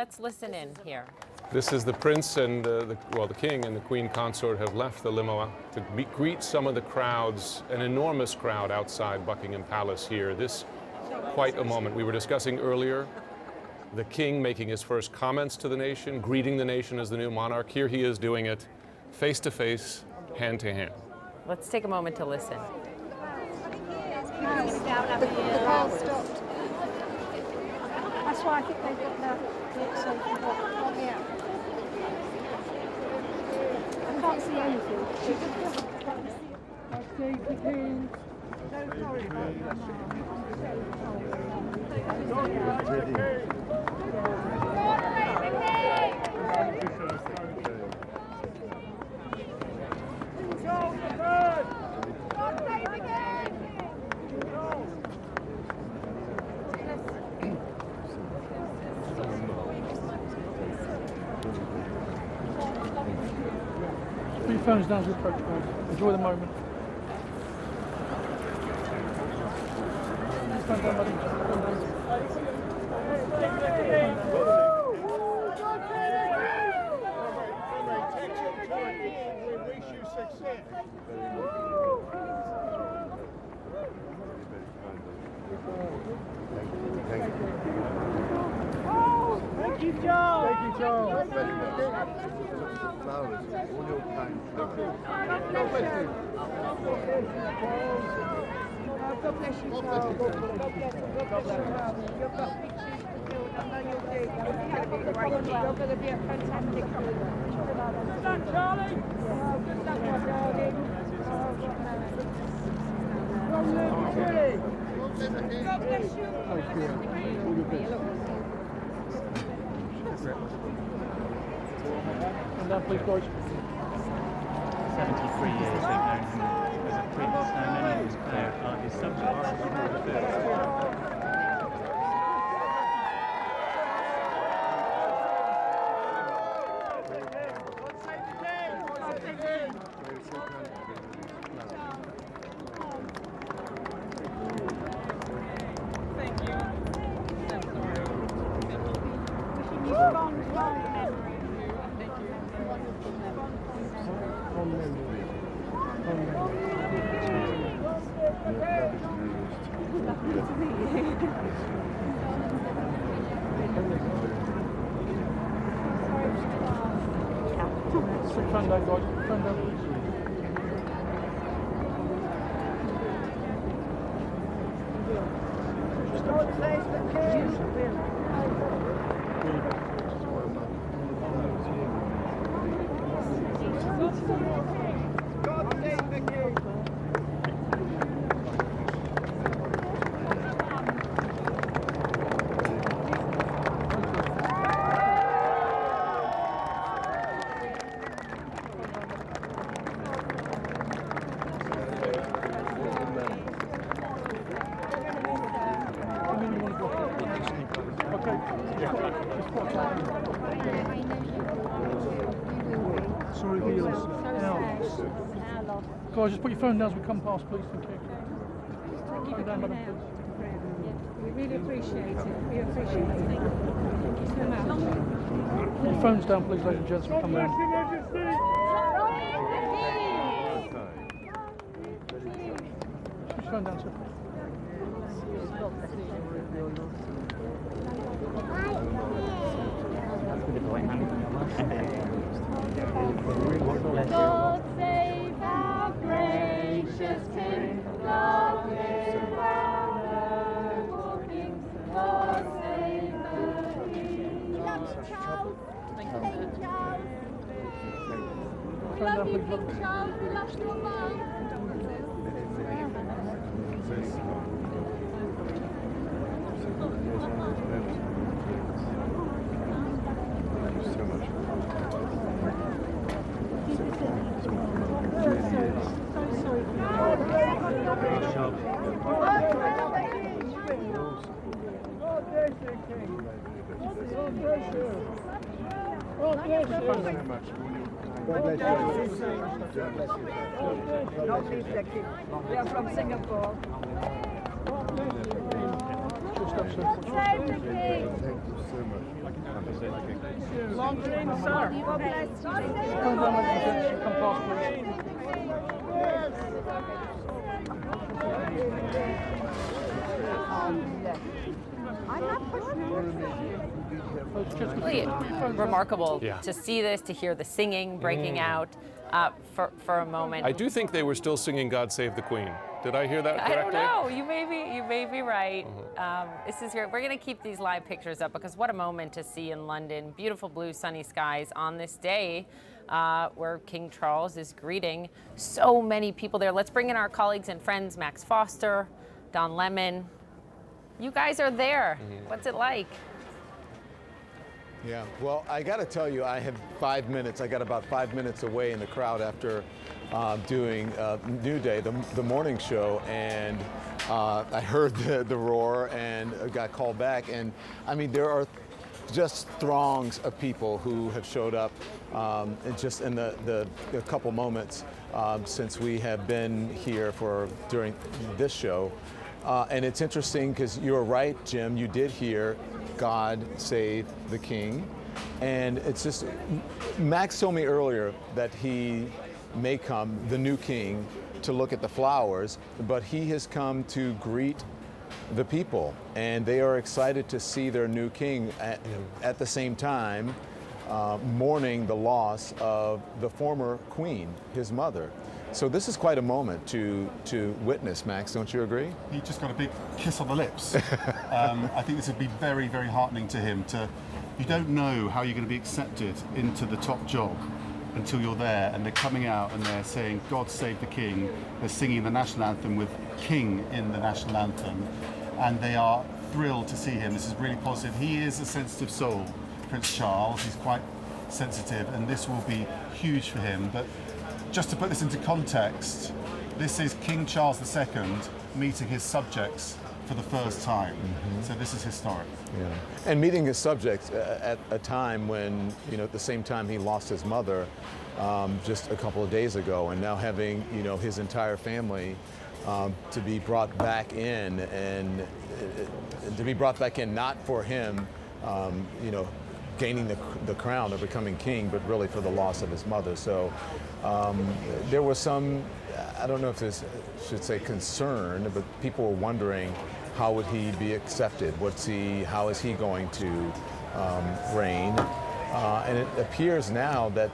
Let's listen in here. This is the prince and the king and the queen consort have left the limo to greet some of the crowds, an enormous crowd outside Buckingham Palace here. This, quite a moment. We were discussing earlier the king making his first comments to the nation, greeting the nation as the new monarch. Here he is doing it face to face, hand to hand. Let's take a moment to listen. The car stopped. That's why I think they've got the exit here. I can't see anything. Don't worry about Put your phones down as we approach, guys. Enjoy the moment. Stand down, buddy. We wish you success. Thank you, Charles. Thank you, Charles. Flowers, all your kind flowers. God bless you. God bless you, Charles. God bless you. God bless you, Charles. You've got big shoes to fill, and I know you'll do. You're going to be a fantastic couple. Good luck, Charlie. Good luck, my darling. God bless you. Thank you. All your best. And down, please, guys. 73 years they've known him as a prince, and many of his are his subjects. Turn down, guys. Turn down, please. Sorry for your loss. Guys, just put your phone down as we come past, please. Thank you. Thank you down, madam, please. We really appreciate it. We appreciate it. Thank you so much. Put your phones down, please, ladies and gents, as we come down. Put your phone down, sir. God save our gracious King, God save our walking, God save the King. We love you, Charles. Thank you, Charles. We love you, King Charles. We love your mum. God bless you. Not me, Becky. We are from Singapore. Just up, sir. Save the King. Thank you so much. Long Jane, sir. God bless you. Come down, ladies and gents. Come past, please. Really remarkable Yeah. to see this, to hear the singing breaking out for a moment. I do think they were still singing "God Save the Queen." Did I hear that correctly? I don't know. You may be right. This is great. We're going to keep these live pictures up because what a moment to see in London. Beautiful blue, sunny skies on this day where King Charles is greeting so many people there. Let's bring in our colleagues and friends, Max Foster, Don Lemon. You guys are there. What's it like? Yeah, well, I got to tell you, I had 5 minutes. I got about 5 minutes away in the crowd after doing New Day, the morning show, and I heard the roar and got called back. And I mean, there are just throngs of people who have showed up and just in the couple moments since we have been here during this show. And it's interesting because you're right, Jim, you did hear God Save the King. And it's just, Max told me earlier that he may come, the new king, to look at the flowers, but he has come to greet the people. And they are excited to see their new king at the same time mourning the loss of the former queen, his mother. So this is quite a moment to witness, Max, don't you agree? He just got a big kiss on the lips. I think this would be very, very heartening to him. You don't know how you're going to be accepted into the top job until you're there, and they're coming out and they're saying, God Save the King. They're singing the national anthem with King in the national anthem, and they are thrilled to see him. This is really positive. He is a sensitive soul, Prince Charles. He's quite sensitive, and this will be huge for him. But just to put this into context, this is King Charles II meeting his subjects for the first time. So this is historic. Yeah. And meeting his subjects at a time when, at the same time he lost his mother just a couple of days ago, and now having, his entire family to be brought back in, and to be brought back in not for him, gaining the crown or becoming king, but really for the loss of his mother. So there was some, I don't know if this should say concern, but people were wondering how would he be accepted? How is he going to reign? And it appears now that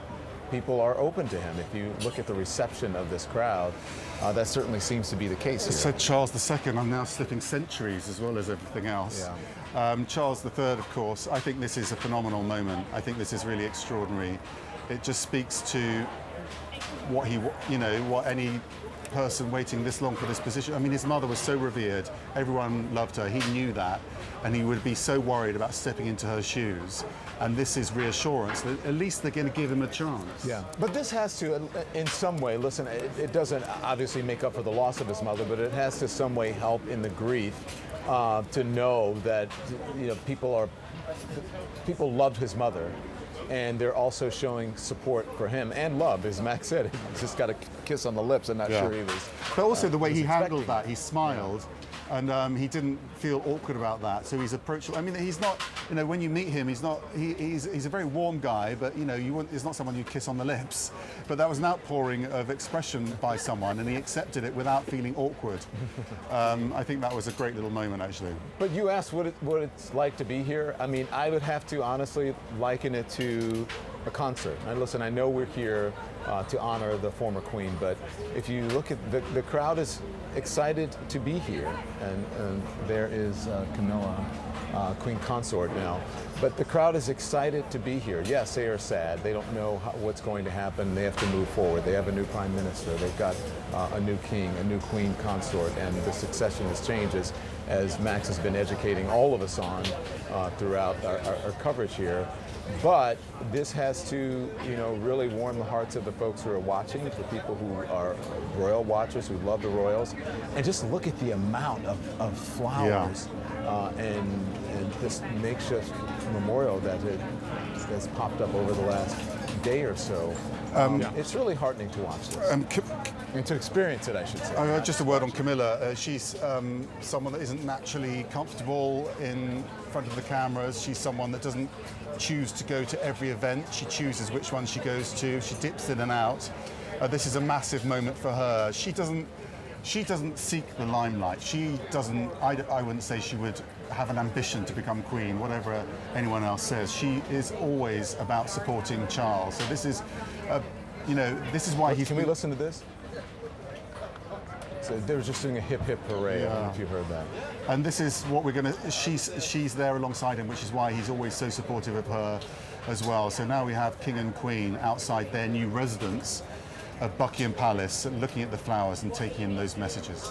people are open to him. If you look at the reception of this crowd, that certainly seems to be the case here. Said Charles II, I'm now slipping centuries as well as everything else. Yeah. Charles III, of course, I think this is a phenomenal moment. I think this is really extraordinary. It just speaks to what any person waiting this long for this position. I mean, his mother was so revered, everyone loved her, he knew that, and he would be so worried about stepping into her shoes. And this is reassurance that at least they're going to give him a chance. Yeah, but this has to, in some way, listen, it doesn't obviously make up for the loss of his mother, but it has to some way help in the grief to know that, people loved his mother. And they're also showing support for him and love, as Max said. He just got a kiss on the lips. I'm not sure he was. But also the way he handled expecting. that, he smiled, and he didn't feel awkward about that. So he's approachable. I mean, he's not. When you meet him, he's not. He's a very warm guy, but he's not someone you kiss on the lips. But that was an outpouring of expression by someone, and he accepted it without feeling awkward. I think that was a great little moment, actually. But you asked what it's like to be here. I mean, I would have to honestly liken it to a concert. And listen, I know we're here to honor the former queen, but if you look at the crowd is excited to be here, and there is Camilla, Queen Consort now. But the crowd is excited to be here. Yes, they are sad. They don't know what's going to happen. They have to move forward. They have a new prime minister. They've got a new king, a new queen consort, and the succession has changed as Max has been educating all of us on throughout our coverage here. But this has to, really warm the hearts of the folks who are watching, the people who are royal watchers, who love the royals, and just look at the amount of flowers and this makeshift memorial that has popped up over the last day or so. It's really heartening to watch this. And to experience it, I should say. Just a word on Camilla. She's someone that isn't naturally comfortable in front of the cameras. She's someone that doesn't choose to go to every event. She chooses which one she goes to. She dips in and out. This is a massive moment for her. She doesn't seek the limelight. She doesn't. I wouldn't say she would have an ambition to become queen. Whatever anyone else says, she is always about supporting Charles. So this is, this is why he's. Can we listen to this? So they were just doing a hip hip hooray. I don't know if you heard that. And this is what we're going to. She's there alongside him, which is why he's always so supportive of her as well. So now we have King and Queen outside their new residence at Buckingham Palace, looking at the flowers and taking in those messages.